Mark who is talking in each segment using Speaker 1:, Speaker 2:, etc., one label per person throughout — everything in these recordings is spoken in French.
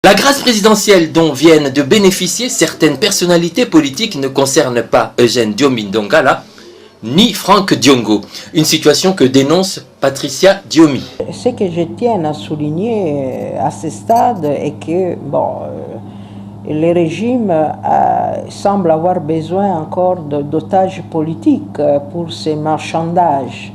Speaker 1: La grâce présidentielle dont viennent de bénéficier certaines personnalités politiques ne concerne pas Eugène Diomi Ndongala ni Franck Diongo, une situation que dénonce Patricia Diomi.
Speaker 2: Ce que je tiens à souligner à ce stade est que le régime semble avoir besoin encore d'otages politiques pour ces marchandages.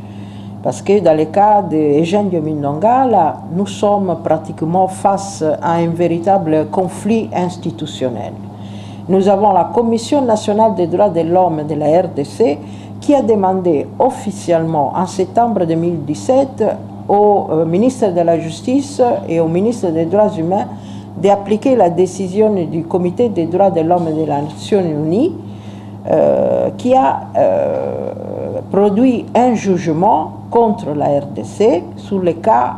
Speaker 2: Parce que dans le cas d'Eugène Diomi Ndongala, nous sommes pratiquement face à un véritable conflit institutionnel. Nous avons la Commission nationale des droits de l'homme de la RDC qui a demandé officiellement en septembre 2017 au ministre de la Justice et au ministre des Droits humains d'appliquer la décision du Comité des droits de l'homme des Nations Unies qui a produit un jugement contre la RDC sur le cas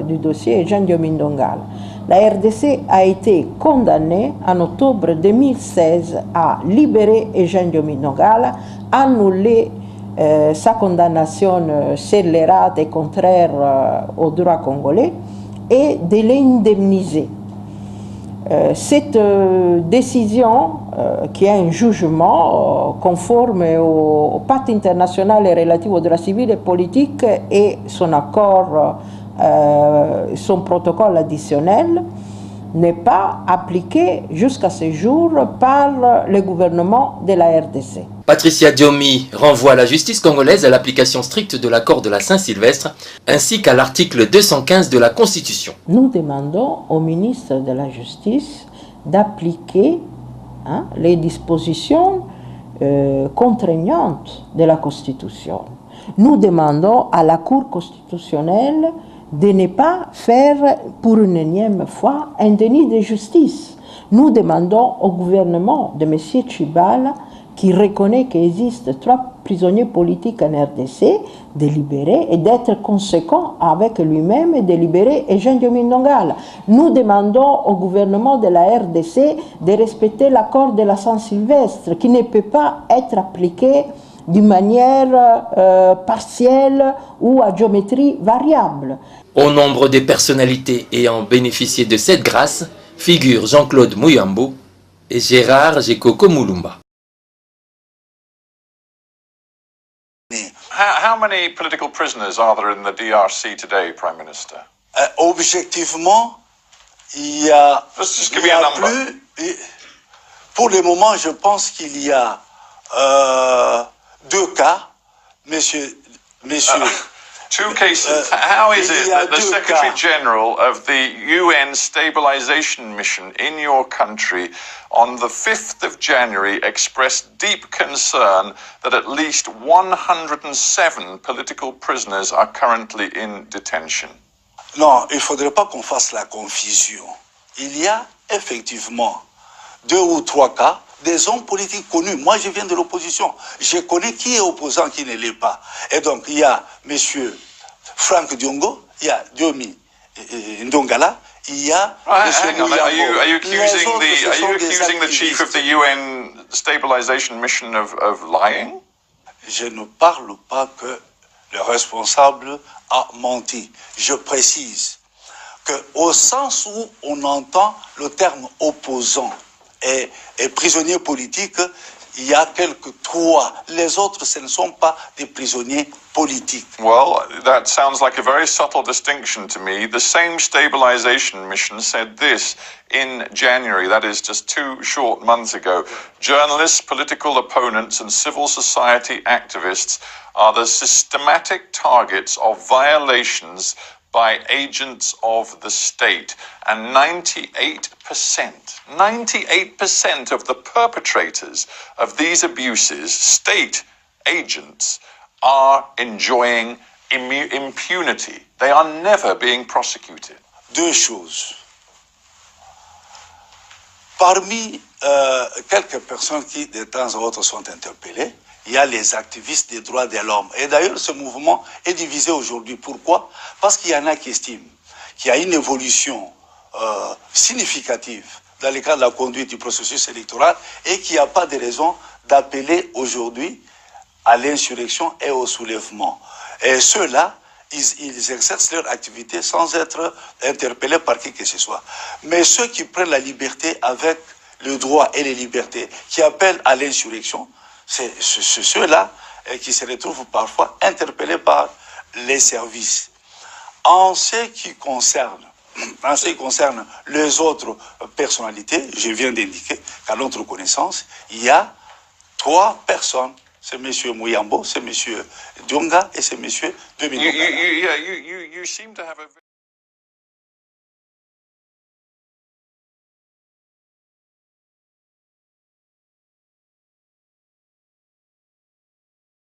Speaker 2: du dossier Eugène Diomi Ndongala. La RDC a été condamnée en octobre 2016 à libérer Eugène Diomi Ndongala, annuler sa condamnation scélérate et contraire au droit congolais et de l'indemniser. Cette décision, qui est un jugement conforme au pacte international relatif aux droits civils et politiques et son accord, son protocole additionnel, n'est pas appliquée jusqu'à ce jour par le gouvernement de la RDC.
Speaker 1: Patricia Diomi renvoie la justice congolaise à l'application stricte de l'accord de la Saint-Sylvestre ainsi qu'à l'article 215 de la Constitution.
Speaker 2: Nous demandons au ministre de la Justice d'appliquer les dispositions contraignantes de la Constitution. Nous demandons à la Cour constitutionnelle de ne pas faire pour une énième fois un déni de justice. Nous demandons au gouvernement de M. Tshibala, qui reconnaît qu'il existe 3 prisonniers politiques en RDC, de libérer et d'être conséquent avec lui-même et de libérer Eugène Diomi Ndongala. Nous demandons au gouvernement de la RDC de respecter l'accord de la Saint-Sylvestre, qui ne peut pas être appliqué d'une manière partielle ou à géométrie variable.
Speaker 1: Au nombre des personnalités ayant bénéficié de cette grâce figurent Jean-Claude Muyambo et Gérard Gekoko Mulumba.
Speaker 3: How many political prisoners are there in the DRC today, Prime Minister?
Speaker 4: Objectivement, il y a, plus. Pour le moment, je pense qu'il y a 2 cas, Monsieur.
Speaker 3: Two cases. How is it that the Secretary General of the UN Stabilization Mission in your country on the 5th of January expressed deep concern that at least 107 political prisoners are currently in detention?
Speaker 4: Non, il ne faudrait pas qu'on fasse la confusion. Il y a effectivement 2 ou 3 cas des hommes politiques connus. Moi, je viens de l'opposition. Je connais qui est opposant, qui ne l'est pas. Et donc, il y a M. Franck Diongo, il y a Diomi Ndongala, il y a M.
Speaker 3: Muyambo. Are you accusing the chief of the UN Stabilization Mission of lying?
Speaker 4: Je ne parle pas que le responsable a menti. Je précise qu'au sens où on entend le terme opposant et prisonniers politiques, il y a quelques 3. Les autres, ce ne sont pas des prisonniers politiques.
Speaker 3: Well, that sounds like a very subtle distinction to me. The same stabilization mission said this in January, that is just 2 short months ago. Journalists, political opponents, and civil society activists are the systematic targets of violations by agents of the state, and 98% of the perpetrators of these abuses, state agents, are enjoying impunity. They are never being prosecuted.
Speaker 4: 2 choses. Parmi quelques personnes qui de temps en temps sont interpellées, il y a les activistes des droits de l'homme. Et d'ailleurs, ce mouvement est divisé aujourd'hui. Pourquoi? Parce qu'il y en a qui estiment qu'il y a une évolution significative dans le cadre de la conduite du processus électoral et qu'il n'y a pas de raison d'appeler aujourd'hui à l'insurrection et au soulèvement. Et ceux-là ils exercent leur activité sans être interpellés par qui que ce soit. Mais ceux qui prennent la liberté avec le droit et les libertés, qui appellent à l'insurrection, c'est ceux-là qui se retrouvent parfois interpellés par les services. En ce qui concerne les autres personnalités, je viens d'indiquer qu'à notre connaissance, il y a 3 personnes. C'est M. Mouyambo, c'est M. Dionga et c'est M. Diomi Ndongala.
Speaker 3: You seem to have a